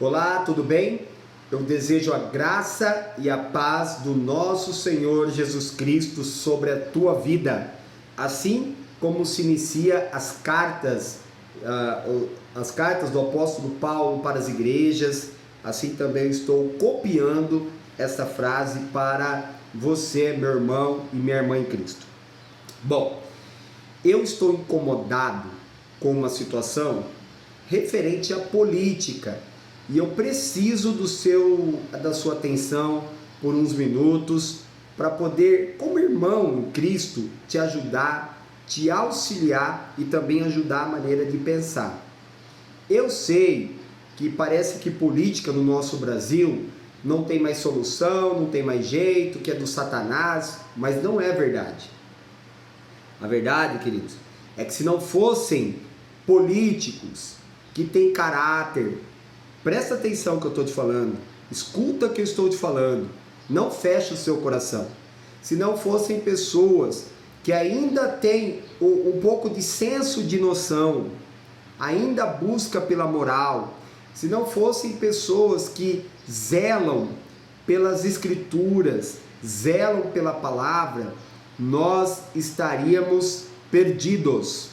Olá, tudo bem? Eu desejo a graça e a paz do nosso Senhor Jesus Cristo sobre a tua vida, assim como se inicia as cartas do apóstolo Paulo para as igrejas, assim também estou copiando essa frase para você, meu irmão e minha irmã em Cristo. Bom, eu estou incomodado com uma situação referente à política e eu preciso da sua atenção por uns minutos para poder, como irmão em Cristo, te ajudar, te auxiliar e também ajudar a maneira de pensar. Eu sei que parece que política no nosso Brasil não tem mais solução, não tem mais jeito, que é do Satanás, mas não é verdade. A verdade, queridos, é que se não fossem políticos que têm caráter, presta atenção no que eu estou te falando, escuta o que eu estou te falando, não feche o seu coração. Se não fossem pessoas que ainda têm um pouco de senso de noção, ainda busca pela moral, se não fossem pessoas que zelam pelas escrituras, zelam pela palavra, nós estaríamos perdidos.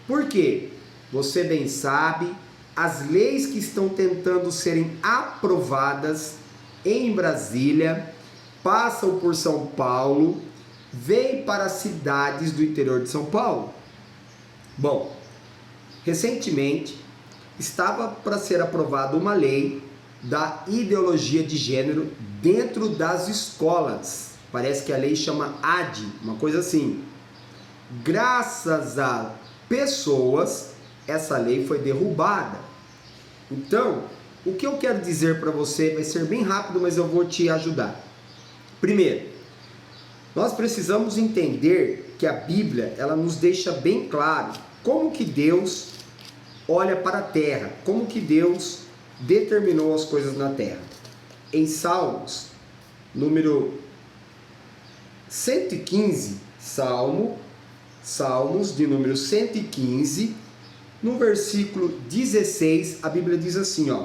Por quê? Você bem sabe, as leis que estão tentando serem aprovadas em Brasília passam por São Paulo, vêm para as cidades do interior de São Paulo. Bom, recentemente estava para ser aprovada uma lei da ideologia de gênero dentro das escolas. Parece que a lei chama AD, uma coisa assim. Graças a pessoas, essa lei foi derrubada. Então, o que eu quero dizer para você vai ser bem rápido, mas eu vou te ajudar. Primeiro, nós precisamos entender que a Bíblia, ela nos deixa bem claro como que Deus olha para a terra, como que Deus determinou as coisas na terra. Em Salmos, número 115, Salmos de número 115, no versículo 16, a Bíblia diz assim, ó: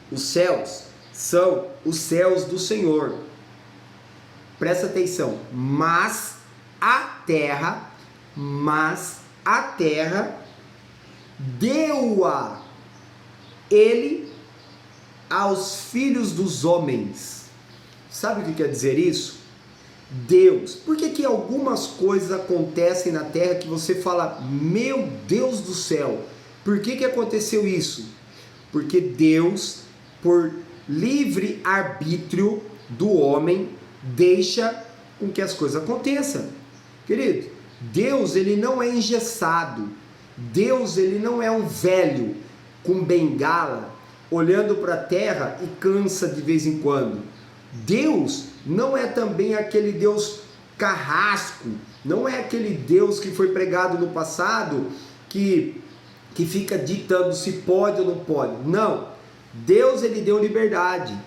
os céus são os céus do Senhor. Presta atenção. Mas a terra deu-a ele aos filhos dos homens. Sabe o que quer dizer isso? Deus. Por que algumas coisas acontecem na terra que você fala, meu Deus do céu, por que aconteceu isso? Porque Deus, por livre arbítrio do homem, deixa com que as coisas aconteçam. Querido, Deus, ele não é engessado. Deus, ele não é um velho com bengala olhando para a terra e cansa de vez em quando. Deus não é também aquele Deus carrasco, não é aquele Deus que foi pregado no passado que fica ditando se pode ou não pode. Não, Deus, ele deu liberdade.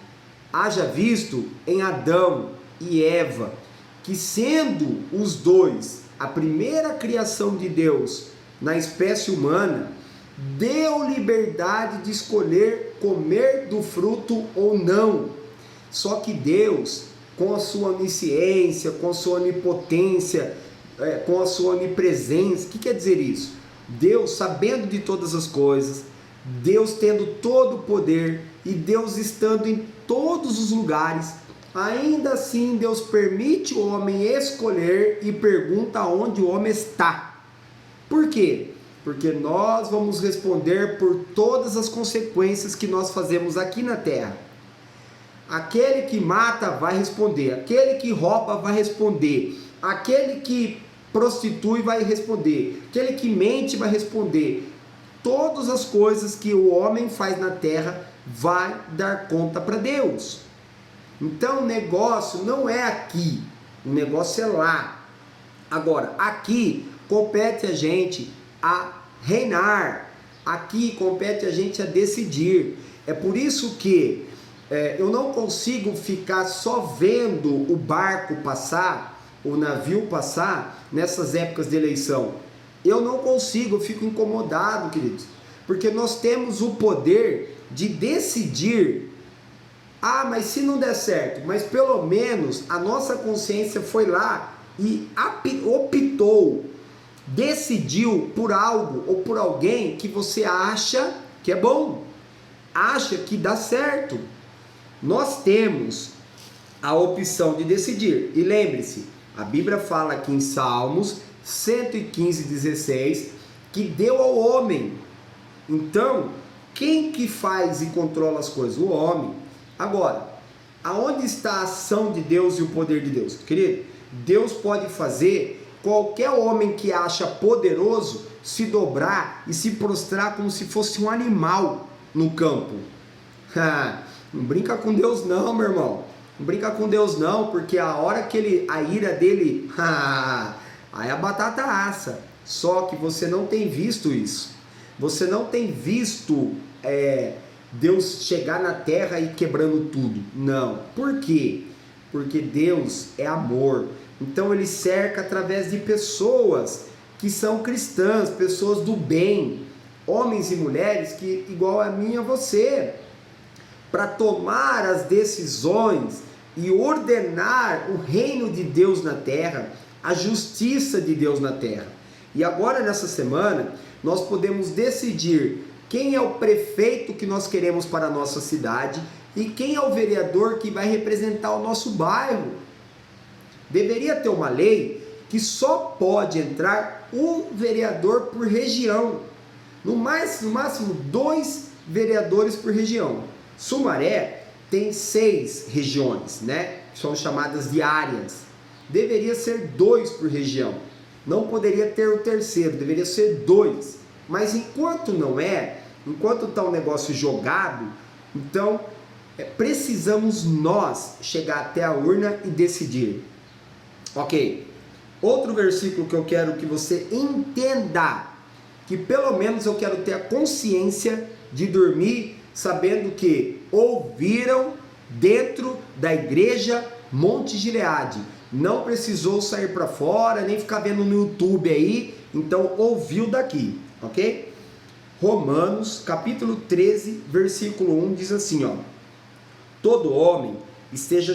Haja visto em Adão e Eva, que sendo os dois a primeira criação de Deus na espécie humana, deu liberdade de escolher comer do fruto ou não. Só que Deus, com a sua onisciência, com a sua onipotência, com a sua onipresença, o que quer dizer isso? Deus, sabendo de todas as coisas, Deus tendo todo o poder e Deus estando em todos os lugares, ainda assim Deus permite o homem escolher e pergunta onde o homem está. Por quê? Porque nós vamos responder por todas as consequências que nós fazemos aqui na terra. Aquele que mata vai responder, aquele que rouba vai responder, aquele que prostitui vai responder, aquele que mente vai responder. Todas as coisas que o homem faz na terra vai dar conta para Deus. Então o negócio não é aqui, o negócio é lá. Agora, aqui compete a gente a reinar, aqui compete a gente a decidir. É por isso que eu não consigo ficar só vendo o barco passar, o navio passar nessas épocas de eleição. Eu não consigo, eu fico incomodado, queridos, Porque nós temos o poder de decidir. Ah, mas se não der certo, mas pelo menos a nossa consciência foi lá e optou, decidiu por algo ou por alguém que você acha que é bom, acha que dá certo. Nós temos a opção de decidir. E lembre-se, a Bíblia fala aqui em Salmos 115:16 que deu ao homem. Então, quem que faz e controla as coisas? O homem. Agora, aonde está a ação de Deus e o poder de Deus? Querido, Deus pode fazer qualquer homem que acha poderoso se dobrar e se prostrar como se fosse um animal no campo. Não brinca com Deus não, meu irmão. Não brinca com Deus não, porque a hora que a ira dele, aí a batata assa. Só que você não tem visto isso. Você não tem visto Deus chegar na terra e quebrando tudo. Não. Por quê? Porque Deus é amor. Então ele cerca através de pessoas que são cristãs, pessoas do bem, homens e mulheres que igual a mim e a você, para tomar as decisões e ordenar o reino de Deus na terra, a justiça de Deus na terra. E agora nessa semana nós podemos decidir quem é o prefeito que nós queremos para a nossa cidade e quem é o vereador que vai representar o nosso bairro. Deveria ter uma lei que só pode entrar um vereador por região, no máximo 2 vereadores por região. Sumaré tem 6 regiões, né? São chamadas de áreas. Deveria ser 2 por região. Não poderia ter o terceiro, deveria ser 2. Mas enquanto não é, enquanto está o negócio jogado, então precisamos nós chegar até a urna e decidir. Ok. Outro versículo que eu quero que você entenda, que pelo menos eu quero ter a consciência de dormir sabendo que ouviram dentro da igreja Monte Gileade. Não precisou sair para fora, nem ficar vendo no YouTube aí, então ouviu daqui, ok? Romanos, capítulo 13, versículo 1 diz assim, ó: todo homem esteja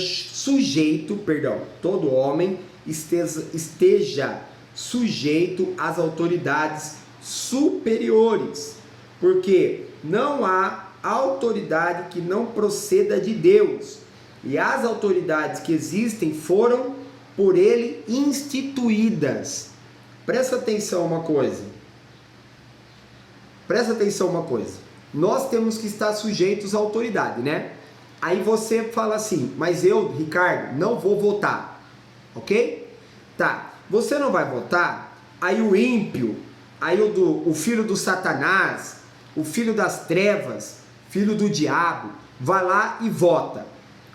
sujeito às autoridades superiores, porque não há autoridade que não proceda de Deus, e as autoridades que existem foram por ele instituídas. Presta atenção uma coisa. Nós temos que estar sujeitos à autoridade, né? Aí você fala assim, mas eu, Ricardo, não vou votar, ok? Tá, você não vai votar, aí o ímpio, aí o filho do Satanás, o filho das trevas, filho do diabo, vai lá e vota,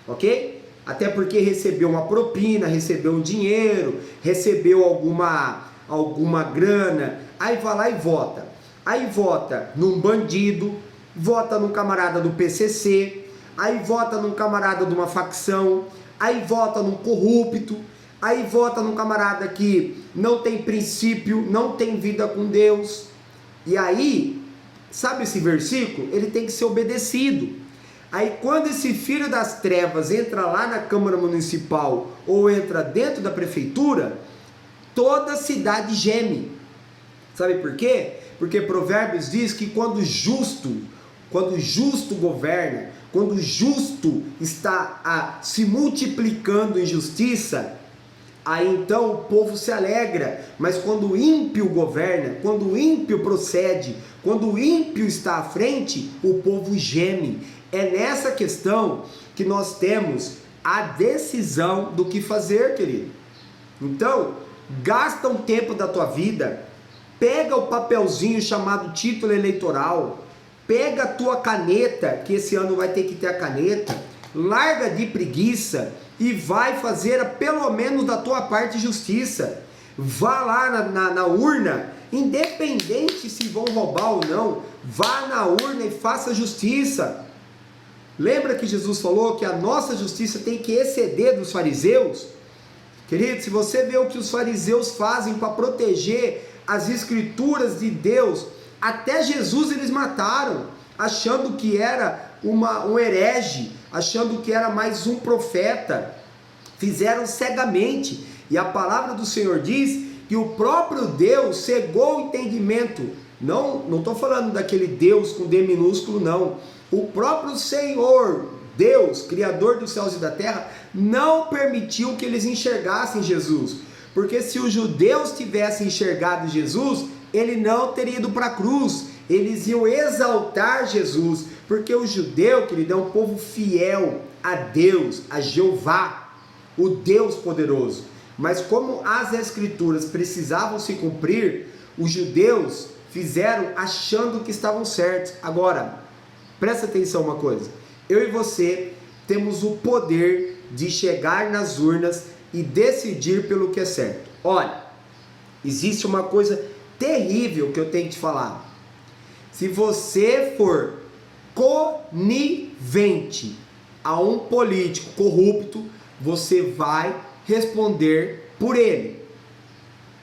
ok? Até porque recebeu uma propina, recebeu um dinheiro, recebeu alguma grana, aí vai lá e vota. Aí vota num bandido, vota num camarada do PCC, aí vota num camarada de uma facção, aí vota num corrupto, aí vota num camarada que não tem princípio, não tem vida com Deus. E aí, sabe esse versículo? Ele tem que ser obedecido. Aí quando esse filho das trevas entra lá na Câmara Municipal ou entra dentro da prefeitura, toda a cidade geme. Sabe por quê? Porque Provérbios diz que quando o justo governa, quando o justo está se multiplicando em justiça, aí então o povo se alegra. Mas quando o ímpio governa, quando o ímpio procede, quando o ímpio está à frente, o povo geme. É nessa questão que nós temos a decisão do que fazer, querido. Então, gasta um tempo da tua vida, pega o papelzinho chamado título eleitoral, pega a tua caneta, que esse ano vai ter que ter a caneta, larga de preguiça e vai fazer pelo menos da tua parte justiça. Vá lá na urna, independente se vão roubar ou não, vá na urna e faça justiça. Lembra que Jesus falou que a nossa justiça tem que exceder dos fariseus? Querido, se você vê o que os fariseus fazem para proteger as escrituras de Deus, Até Jesus eles mataram, achando que era um herege, achando que era mais um profeta. Fizeram cegamente. E a palavra do Senhor diz que o próprio Deus cegou o entendimento. Não estou falando daquele Deus com D minúsculo, não. O próprio Senhor, Deus, Criador dos céus e da terra, não permitiu que eles enxergassem Jesus. Porque se os judeus tivessem enxergado Jesus, ele não teria ido para a cruz. Eles iam exaltar Jesus. Porque o judeu, querido, é um povo fiel a Deus, a Jeová, o Deus poderoso. Mas como as escrituras precisavam se cumprir, os judeus fizeram achando que estavam certos. Agora, presta atenção uma coisa. Eu e você temos o poder de chegar nas urnas e decidir pelo que é certo. Olha, existe uma coisa terrível que eu tenho que te falar. Se você for conivente a um político corrupto, você vai responder por ele,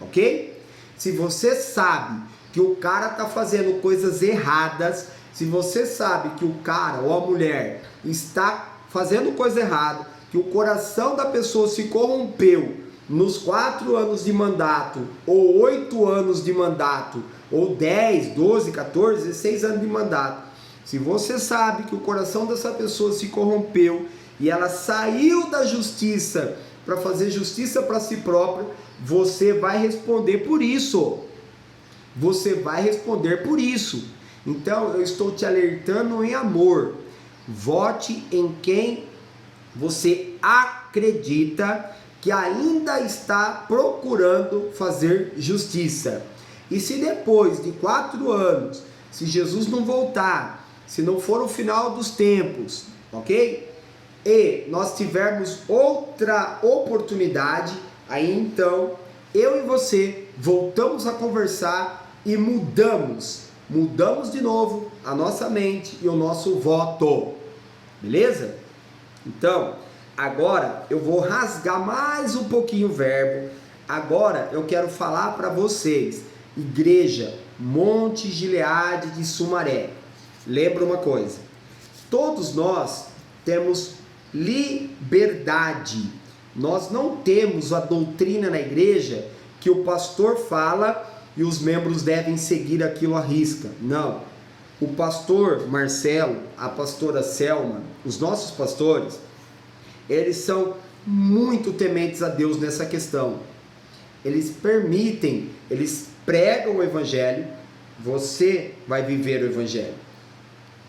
ok? Se você sabe que o cara está fazendo coisas erradas, se você sabe que o cara ou a mulher está fazendo coisa errada, que o coração da pessoa se corrompeu nos 4 anos de mandato, ou 8 anos de mandato, ou 10, 12, 14, 16 anos de mandato, se você sabe que o coração dessa pessoa se corrompeu e ela saiu da justiça para fazer justiça para si própria, você vai responder por isso. Você vai responder por isso. Então eu estou te alertando em amor. Vote em quem você acredita que ainda está procurando fazer justiça. E se depois de 4 anos, se Jesus não voltar, se não for o final dos tempos, ok? E nós tivermos outra oportunidade, aí então eu e você voltamos a conversar e mudamos de novo a nossa mente e o nosso voto, beleza? Então, agora eu vou rasgar mais um pouquinho o verbo. Agora eu quero falar para vocês, igreja Monte Gileade de Sumaré. Lembra uma coisa, todos nós temos liberdade. Nós não temos a doutrina na igreja que o pastor fala e os membros devem seguir aquilo à risca. Não. O pastor Marcelo, a pastora Selma, os nossos pastores, eles são muito tementes a Deus nessa questão. Eles permitem, eles pregam o evangelho, você vai viver o evangelho.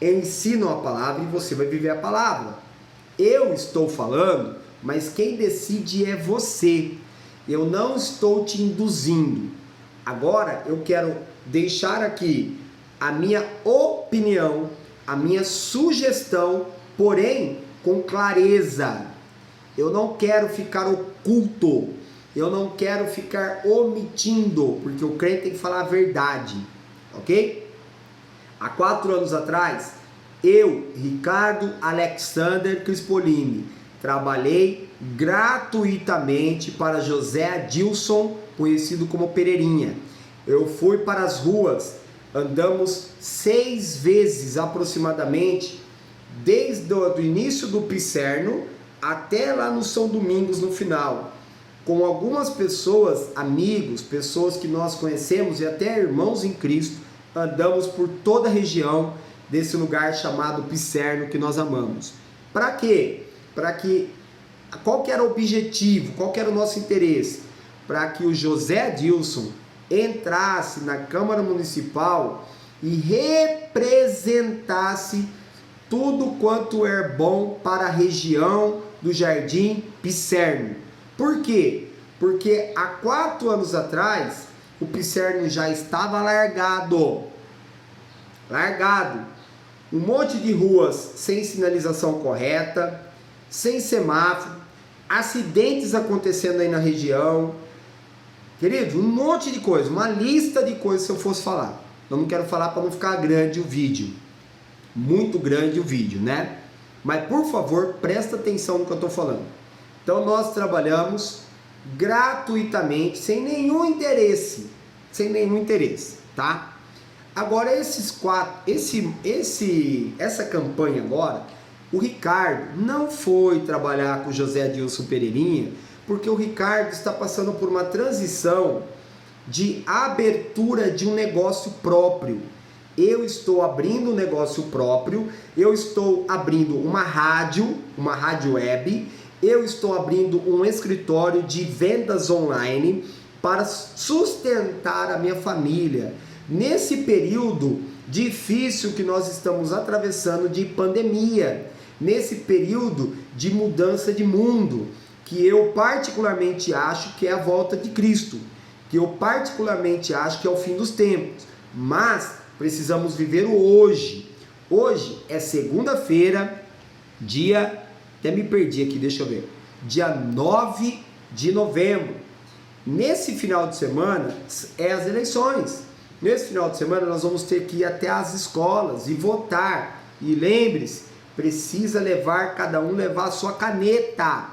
Ensinam a palavra e você vai viver a palavra. Eu estou falando, mas quem decide é você. Eu não estou te induzindo. Agora eu quero deixar aqui a minha opinião, a minha sugestão, porém com clareza. Eu não quero ficar oculto. Eu não quero ficar omitindo, porque o crente tem que falar a verdade, ok? Há 4 anos atrás, eu, Ricardo Alexander Crispolini, trabalhei gratuitamente para José Adilson, conhecido como Pereirinha. Eu fui para as ruas, andamos 6 vezes aproximadamente, desde o início do Pisserno até lá no São Domingos no final, com algumas pessoas, amigos, pessoas que nós conhecemos e até irmãos em Cristo. Andamos por toda a região desse lugar chamado Pisserno que nós amamos. Para quê? Qual que era o objetivo? Qual que era o nosso interesse? Para que o José Adilson entrasse na Câmara Municipal e representasse tudo quanto é bom para a região do Jardim Pisserno. Por quê? Porque há 4 anos atrás o Pisserno já estava largado. Um monte de ruas sem sinalização correta, sem semáforo, acidentes acontecendo aí na região. Querido, um monte de coisa, uma lista de coisas se eu fosse falar. Eu não quero falar para não ficar grande o vídeo. Muito grande o vídeo, né? Mas por favor, presta atenção no que eu estou falando. Então nós trabalhamos gratuitamente, sem nenhum interesse, tá? Agora essa campanha agora, o Ricardo não foi trabalhar com o José Adilson Pereirinha, porque o Ricardo está passando por uma transição de abertura de um negócio próprio. Eu estou abrindo um negócio próprio, eu estou abrindo uma rádio web, eu estou abrindo um escritório de vendas online para sustentar a minha família. Nesse período difícil que nós estamos atravessando de pandemia, nesse período de mudança de mundo, que eu particularmente acho que é a volta de Cristo, que eu particularmente acho que é o fim dos tempos, mas precisamos viver o hoje. Hoje é segunda-feira, até me perdi aqui, deixa eu ver, dia 9 de novembro. Nesse final de semana é as eleições. Nesse final de semana nós vamos ter que ir até as escolas e votar. E lembre-se, precisa cada um levar a sua caneta.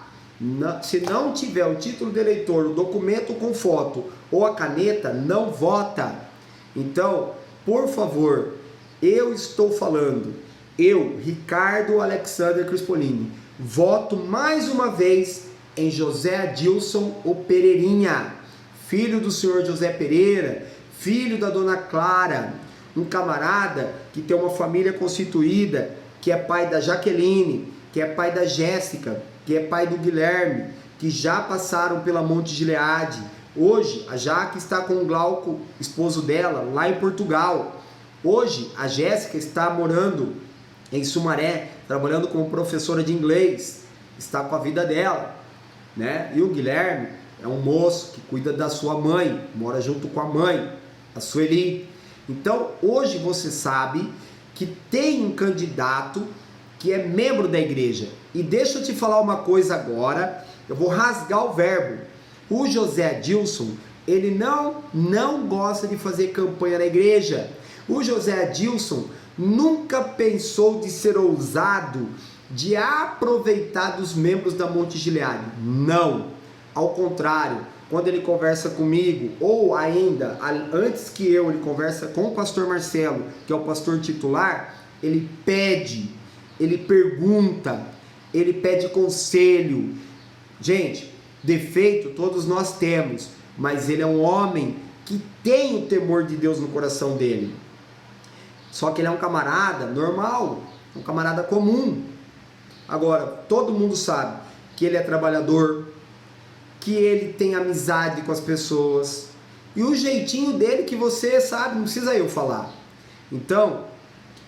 Se não tiver o título de eleitor, o documento com foto ou a caneta, não vota. Então, por favor, eu estou falando, eu, Ricardo Alexander Crispolini, voto mais uma vez em José Adilson o Pereirinha, filho do senhor José Pereira, filho da dona Clara, um camarada que tem uma família constituída, que é pai da Jaqueline, que é pai da Jéssica, que é pai do Guilherme, que já passaram pela Monte Gileade. Hoje, a Jaque está com o Glauco, esposo dela, lá em Portugal. Hoje, a Jéssica está morando em Sumaré, trabalhando como professora de inglês. Está com a vida dela, né? E o Guilherme é um moço que cuida da sua mãe, mora junto com a mãe, a Sueli. Então, hoje você sabe que tem um candidato que é membro da igreja. E deixa eu te falar uma coisa agora, eu vou rasgar o verbo. O José Adilson, ele não gosta de fazer campanha na igreja. O José Adilson nunca pensou de ser ousado, de aproveitar dos membros da Monte Gileade. Não. Ao contrário, quando ele conversa comigo, ou ainda, antes que ele conversa com o pastor Marcelo, que é o pastor titular, ele pede, ele pergunta, ele pede conselho. Gente, defeito todos nós temos, mas ele é um homem que tem o temor de Deus no coração dele. Só que ele é um camarada normal, um camarada comum. Agora, todo mundo sabe que ele é trabalhador, que ele tem amizade com as pessoas, e o jeitinho dele que você sabe, não precisa eu falar. Então,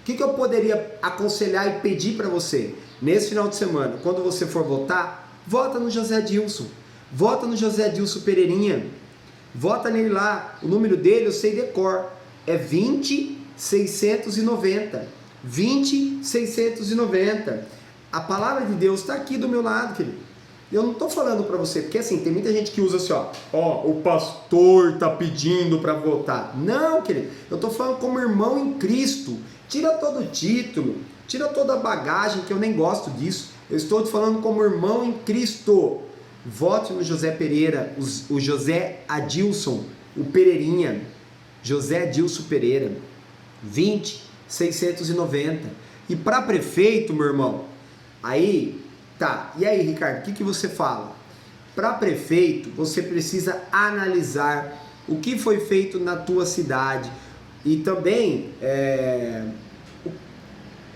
o que eu poderia aconselhar e pedir para você? Nesse final de semana, quando você for votar, vota no José Adilson. Vota no José Adilson Pereirinha. Vota nele lá. O número dele eu sei de cor. É 20690. 20690. A palavra de Deus está aqui do meu lado, querido. Eu não estou falando para você, porque assim, tem muita gente que usa assim, ó, o pastor está pedindo para votar. Não, querido. Eu estou falando como irmão em Cristo. Tira todo o título, tira toda a bagagem, que eu nem gosto disso. Eu estou te falando como irmão em Cristo. Vote no José Pereira, o José Adilson, o Pereirinha. José Adilson Pereira, 20690. E para prefeito, meu irmão, aí, tá. E aí, Ricardo, o que você fala? Para prefeito, você precisa analisar o que foi feito na tua cidade. E também,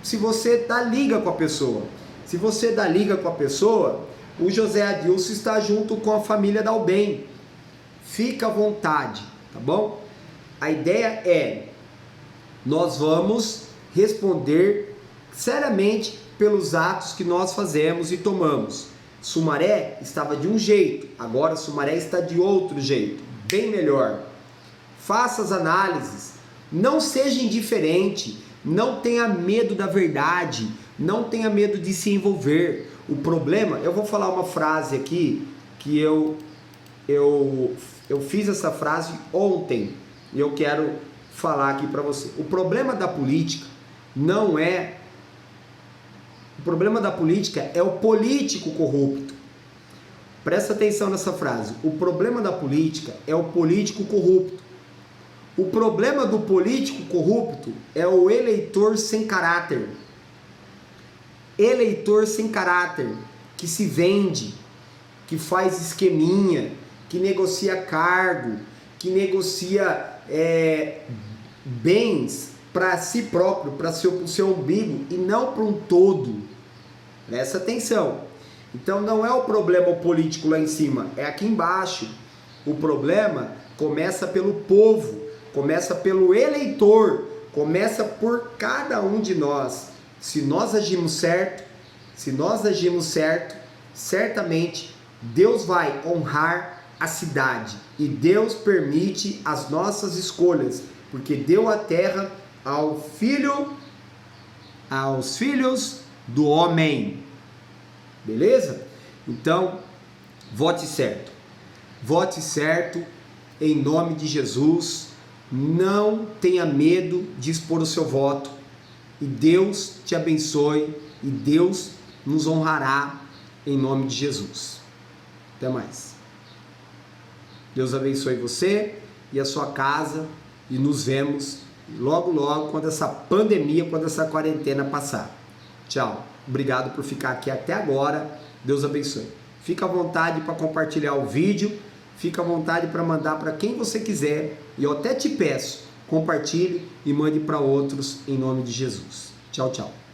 se você dá liga com a pessoa. Se você dá liga com a pessoa, o José Adilson está junto com a família Dalben. Fica à vontade, tá bom? A ideia é, nós vamos responder seriamente pelos atos que nós fazemos e tomamos. Sumaré estava de um jeito, agora Sumaré está de outro jeito, bem melhor. Faça as análises, não seja indiferente, não tenha medo da verdade, não tenha medo de se envolver. O problema, eu vou falar uma frase aqui, que eu fiz essa frase ontem, e eu quero falar aqui para você. O problema da política não é... O problema da política é o político corrupto. Presta atenção nessa frase. O problema da política é o político corrupto. O problema do político corrupto é o eleitor sem caráter. Eleitor sem caráter, que se vende, que faz esqueminha, que negocia cargo, que negocia bens para si próprio, para o seu umbigo e não para um todo. Presta atenção. Então não é o problema político lá em cima, é aqui embaixo. O problema começa pelo povo, começa pelo eleitor, começa por cada um de nós. Se nós agimos certo, certamente Deus vai honrar a cidade e Deus permite as nossas escolhas, porque deu a terra aos filhos do homem. Beleza? Então, vote certo. Vote certo em nome de Jesus. Não tenha medo de expor o seu voto. E Deus te abençoe e Deus nos honrará em nome de Jesus. Até mais. Deus abençoe você e a sua casa e nos vemos logo quando essa pandemia, quando essa quarentena passar. Tchau. Obrigado por ficar aqui até agora. Deus abençoe. Fica à vontade para compartilhar o vídeo. Fica à vontade para mandar para quem você quiser. E eu até te peço, compartilhe e mande para outros em nome de Jesus. Tchau, tchau.